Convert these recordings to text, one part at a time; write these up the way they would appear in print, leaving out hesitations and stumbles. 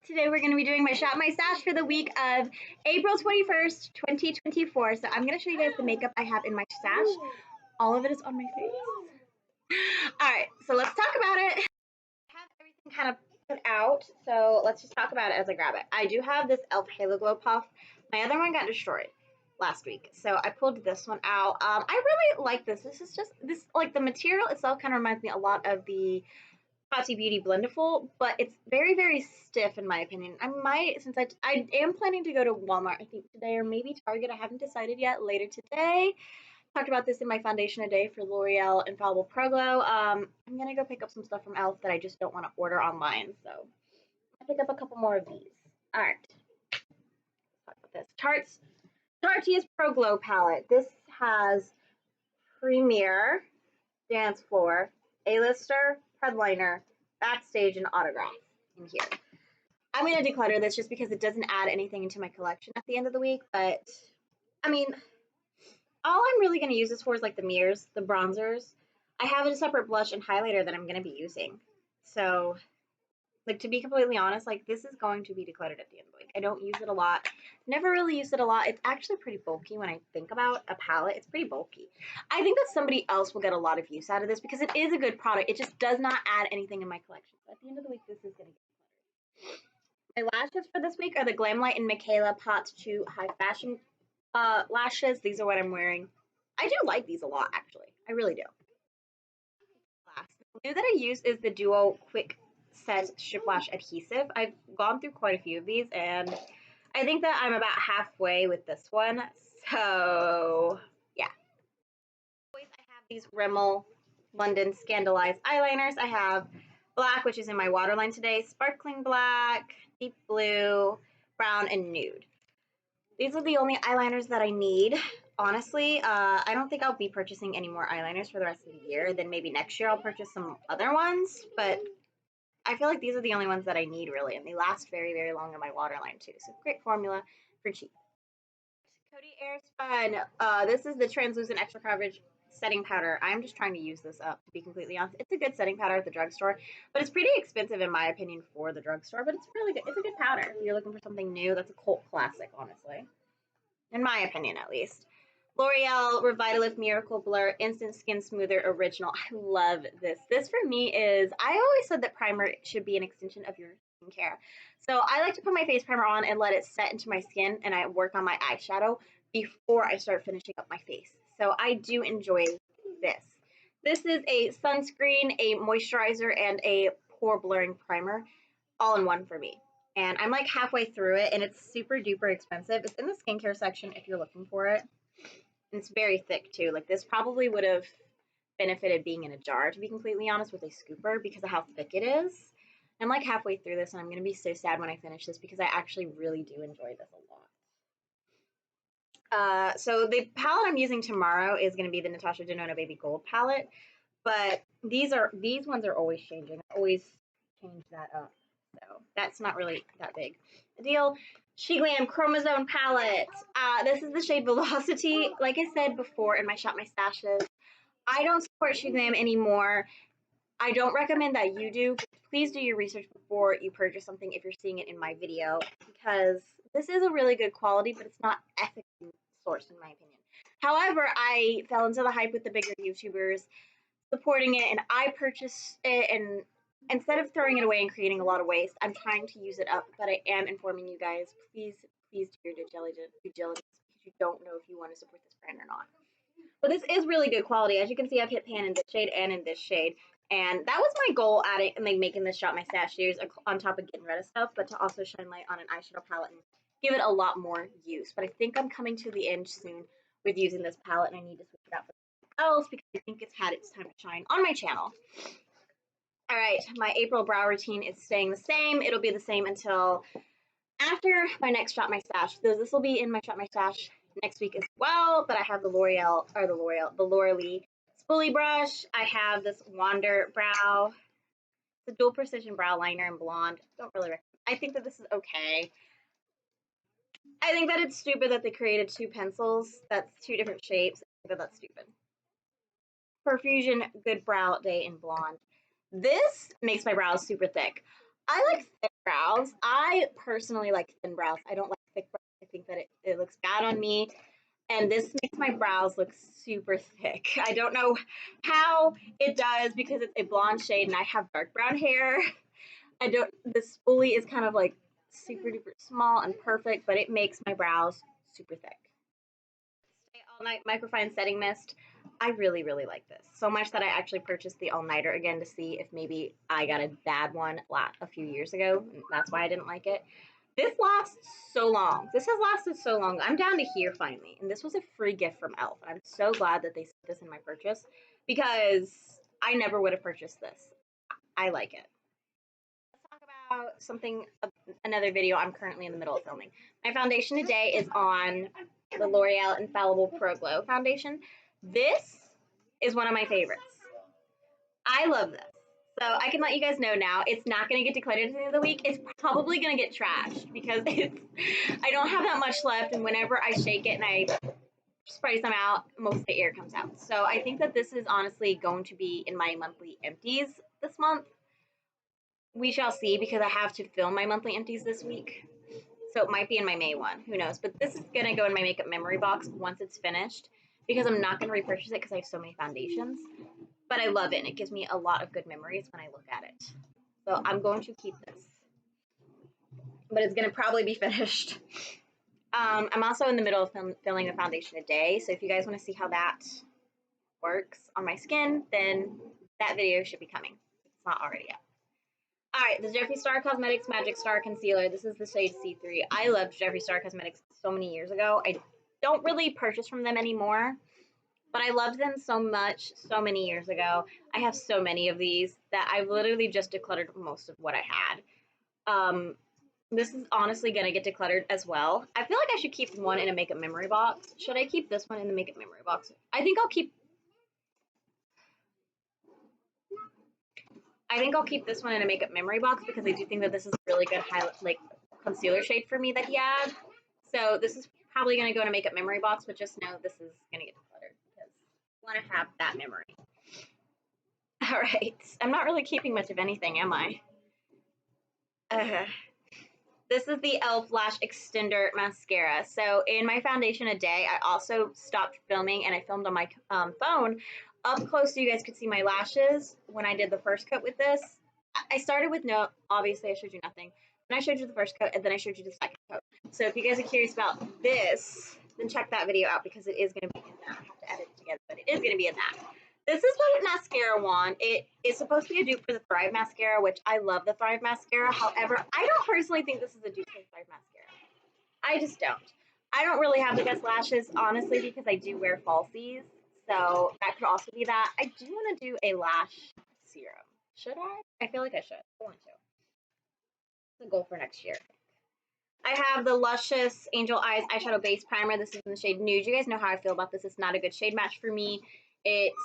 Today we're going to be doing my shop my stash for the week of April 21st, 2024. So I'm going to show you guys the makeup I have in my stash. All of it is on my face. Alright, so let's talk about it. I have everything kind of put out, so let's just talk about it as I grab it. I do have this e.l.f. Halo Glow Puff. My other one got destroyed last week, so I pulled this one out. I really like this. This is just, like the material itself kind of reminds me a lot of the Fati Beauty Blendiful, but it's very, very stiff in my opinion. I might, since I am planning to go to Walmart, I think today, or maybe Target. I haven't decided yet. Later today. Talked about this in my foundation a day for L'Oreal Infallible Pro Glow. I'm gonna go pick up some stuff from e.l.f. that I just don't want to order online, so I'll pick up a couple more of these. All right, let's talk about this. Tarte's Pro Glow palette. This has Premier, Dance Floor, A-lister, Headliner, Backstage, and Autograph in here. I'm going to declutter this just because it doesn't add anything into my collection at the end of the week, but I mean, all I'm really going to use this for is like the mirrors, the bronzers. I have a separate blush and highlighter that I'm going to be using. So, like, to be completely honest, like, this is going to be decluttered at the end of the week. I don't use it a lot. Never really use it a lot. It's actually pretty bulky when I think about a palette. It's pretty bulky. I think that somebody else will get a lot of use out of this because it is a good product. It just does not add anything in my collection. So at the end of the week, this is going to get decluttered. My lashes for this week are the Glamlight and Michaela Pot 2 High Fashion lashes. These are what I'm wearing. I do like these a lot, actually. I really do. The glue that I use is the Duo Quick Set Shiplash Adhesive. I've gone through quite a few of these, and I think that I'm about halfway with this one. So, yeah. I have these Rimmel London Scandalized eyeliners. I have black, which is in my waterline today, sparkling black, deep blue, brown, and nude. These are the only eyeliners that I need. Honestly, I don't think I'll be purchasing any more eyeliners for the rest of the year. Then maybe next year I'll purchase some other ones, but I feel like these are the only ones that I need really, and they last very, very long in my waterline too. So great formula for cheap. Coty Airspun. This is the translucent extra coverage setting powder. I'm just trying to use this up, to be completely honest. It's a good setting powder at the drugstore, but it's pretty expensive in my opinion for the drugstore, but it's really good. It's a good powder. If you're looking for something new, that's a cult classic, honestly. In my opinion, at least. L'Oreal Revitalift Miracle Blur Instant Skin Smoother Original. I love this. This for me is, I always said that primer should be an extension of your skincare. So I like to put my face primer on and let it set into my skin, and I work on my eyeshadow before I start finishing up my face. So I do enjoy this. This is a sunscreen, a moisturizer, and a pore blurring primer all in one for me. And I'm like halfway through it, and it's super duper expensive. It's in the skincare section if you're looking for it. And it's very thick too. Like, this probably would have benefited being in a jar, to be completely honest, with a scooper because of how thick it is. I'm like halfway through this, and I'm going to be so sad when I finish this because I actually really do enjoy this a lot. So the palette I'm using tomorrow is going to be the Natasha Denona Baby Gold palette, but these ones are always changing. I always change that up, so that's not really that big a deal. She Glam Chromosome palette. This is the shade Velocity. Like I said before in my Shop My Stashes, I don't support She Glam anymore. I don't recommend that you do. Please do your research before you purchase something if you're seeing it in my video, because this is a really good quality, but it's not ethically sourced in my opinion. However, I fell into the hype with the bigger YouTubers supporting it, and I purchased it, and instead of throwing it away and creating a lot of waste, I'm trying to use it up, but I am informing you guys, please do your due diligence because you don't know if you want to support this brand or not. But this is really good quality. As you can see, I've hit pan in this shade and in this shade. And that was my goal at it, and like making this Shop My Stash series on top of getting rid of stuff, but to also shine light on an eyeshadow palette and give it a lot more use. But I think I'm coming to the end soon with using this palette, and I need to switch it out for something else because I think it's had its time to shine on my channel. All right, my April brow routine is staying the same. It'll be the same until after my next Shop My Stash. So this will be in my Shop My Stash next week as well, but I have the L'Oreal Spoolie brush. I have this Wander brow. It's a dual precision brow liner in blonde. Don't really recommend. I think that this is okay. I think that it's stupid that they created two pencils. That's two different shapes. I think that that's stupid. Perfusion Good Brow Day in blonde. This makes my brows super thick. I like thick brows. I personally like thin brows. I don't like thick brows. I think that it looks bad on me. And this makes my brows look super thick. I don't know how it does because it's a blonde shade and I have dark brown hair. This spoolie is kind of like super duper small and perfect, but it makes my brows super thick. Stay All Night Microfine Setting Mist. I really, really like this. So much that I actually purchased the All Nighter again to see if maybe I got a bad one a few years ago. And that's why I didn't like it. This lasts so long. This has lasted so long. I'm down to here finally. And this was a free gift from Elf. I'm so glad that they sent this in my purchase because I never would have purchased this. I like it. Let's talk about another video I'm currently in the middle of filming. My foundation today is on the L'Oreal Infallible Pro Glow foundation. This is one of my favorites. I love this. So I can let you guys know now, it's not going to get decluttered at the end of the week. It's probably going to get trashed because I don't have that much left, and whenever I shake it and I spray some out, most of the air comes out. So I think that this is honestly going to be in my monthly empties this month. We shall see because I have to film my monthly empties this week. So it might be in my May one, who knows. But this is going to go in my makeup memory box once it's finished because I'm not going to repurchase it because I have so many foundations. But I love it, and it gives me a lot of good memories when I look at it. So I'm going to keep this. But it's going to probably be finished. I'm also in the middle of filming the foundation today, so if you guys want to see how that works on my skin, then that video should be coming. It's not already up. Alright, the Jeffree Star Cosmetics Magic Star Concealer. This is the shade C3. I loved Jeffree Star Cosmetics so many years ago. I don't really purchase from them anymore, but I loved them so much so many years ago. I have so many of these that I've literally just decluttered most of what I had. This is honestly going to get decluttered as well. I feel like I should keep one in a makeup memory box. Should I keep this one in the makeup memory box? I think I'll keep this one in a makeup memory box because I do think that this is a really good highlight, like concealer shade for me that he had. So this is probably going to go in a makeup memory box, but just know this is going to get decluttered because I want to have that memory. All right, I'm not really keeping much of anything, am I? This is the e.l.f. Lash Extender Mascara. So in my foundation a day, I also stopped filming and I filmed on my phone. Up close so you guys could see my lashes when I did the first coat with this. I started with obviously I showed you nothing. Then I showed you the first coat and then I showed you the second coat. So if you guys are curious about this, then check that video out because it is going to be in that. I have to edit it together, but it is going to be in that. This is the mascara wand. It is supposed to be a dupe for the Thrive mascara, which I love the Thrive mascara. However, I don't personally think this is a dupe for the Thrive mascara. I just don't. I don't really have the best lashes, honestly, because I do wear falsies. So that could also be that. I do want to do a lash serum. Should I? I feel like I should. I want to. It's a goal for next year. I have the Luscious Angel Eyes Eyeshadow Base Primer. This is in the shade Nude. You guys know how I feel about this. It's not a good shade match for me. It's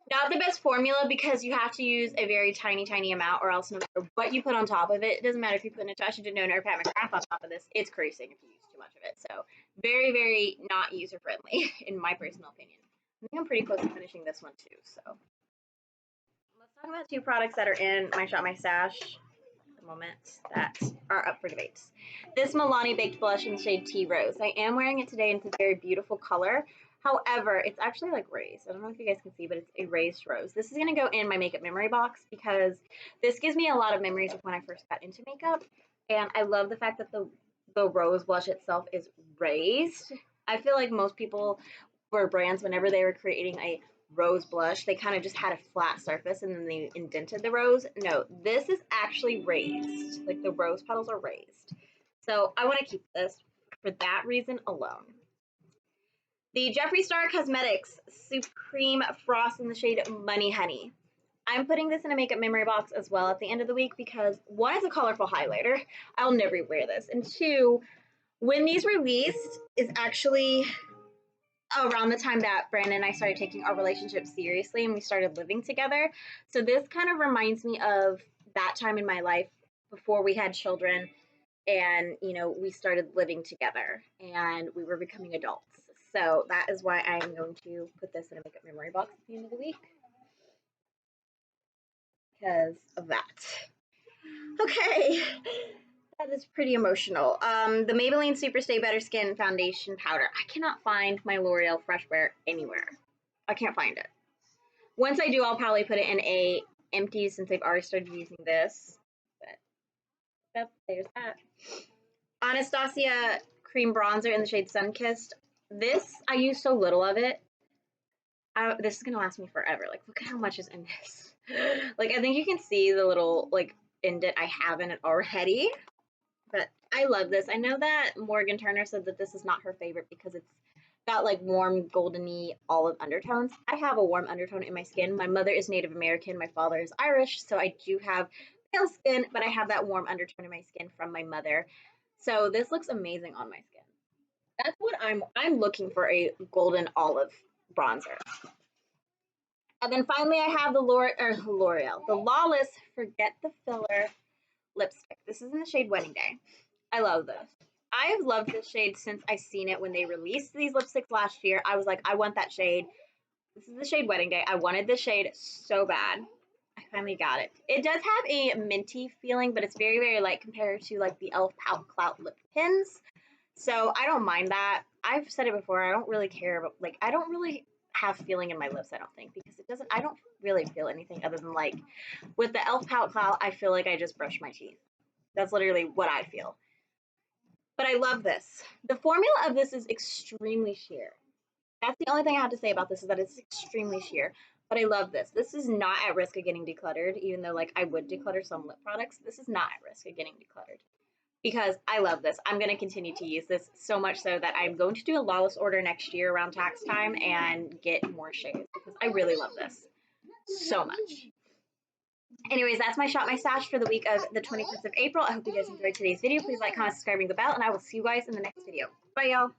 not the best formula because you have to use a very tiny, tiny amount or else no matter what you put on top of it, it doesn't matter if you put Natasha Denona or Pat McGrath on top of this, it's creasing if you use too much of it. So very, very not user-friendly in my personal opinion. I think I'm pretty close to finishing this one too. So let's talk about two products that are in my Shop My Stash at the moment that are up for debates. This Milani Baked Blush in the shade Tea Rose. I am wearing it today and it's a very beautiful color. However, it's actually like raised. I don't know if you guys can see, but it's a raised rose. This is going to go in my makeup memory box because this gives me a lot of memories of when I first got into makeup. And I love the fact that the rose blush itself is raised. I feel like most people or brands, whenever they were creating a rose blush, they kind of just had a flat surface and then they indented the rose. No, this is actually raised. Like the rose petals are raised. So I want to keep this for that reason alone. The Jeffree Star Cosmetics Supreme Frost in the shade Money Honey. I'm putting this in a makeup memory box as well at the end of the week because one, it's a colorful highlighter. I'll never wear this. And two, when these released is actually around the time that Brandon and I started taking our relationship seriously and we started living together. So this kind of reminds me of that time in my life before we had children and, you know, we started living together and we were becoming adults. So that is why I'm going to put this in a makeup memory box at the end of the week because of that. Okay, that is pretty emotional. The Maybelline Super Stay Better Skin Foundation Powder. I cannot find my L'Oreal Fresh Wear anywhere. I can't find it. Once I do, I'll probably put it in a empty since I've already started using this. But yep, there's that. Anastasia Cream Bronzer in the shade Sunkissed. This, I use so little of it. This is gonna last me forever. Like, look at how much is in this. Like, I think you can see the little, like, indent I have in it already. But I love this. I know that Morgan Turner said that this is not her favorite because it's got like warm goldeny olive undertones. I have a warm undertone in my skin. My mother is Native American, my father is Irish, so I do have pale skin, but I have that warm undertone in my skin from my mother. So this looks amazing on my skin. That's what I'm looking for, a golden olive bronzer. And then finally I have the L'Oreal, the Lawless Forget the Filler lipstick. This is in the shade Wedding Day. I love this. I have loved this shade since I seen it when they released these lipsticks last year. I was like, I want that shade. This is the shade Wedding Day. I wanted this shade so bad. I finally got it. It does have a minty feeling, but it's very, very light compared to like the e.l.f. Pout Clout lip pins. So I don't mind that. I've said it before. I don't really care, but like I don't really have feeling in my lips, I don't think, because it doesn't. I don't really feel anything other than like with the e.l.f. Pout Clout, I feel like I just brush my teeth. That's literally what I feel. But I love this. The formula of this is extremely sheer. That's the only thing I have to say about this, is that it's extremely sheer. But I love this. This is not at risk of getting decluttered, even though like I would declutter some lip products. This is not at risk of getting decluttered because I love this. I'm going to continue to use this so much so that I'm going to do a Lawless order next year around tax time and get more shades because I really love this so much. Anyways, that's my shop, my stash for the week of the 25th of April. I hope you guys enjoyed today's video. Please like, comment, subscribe, ring the bell, and I will see you guys in the next video. Bye, y'all.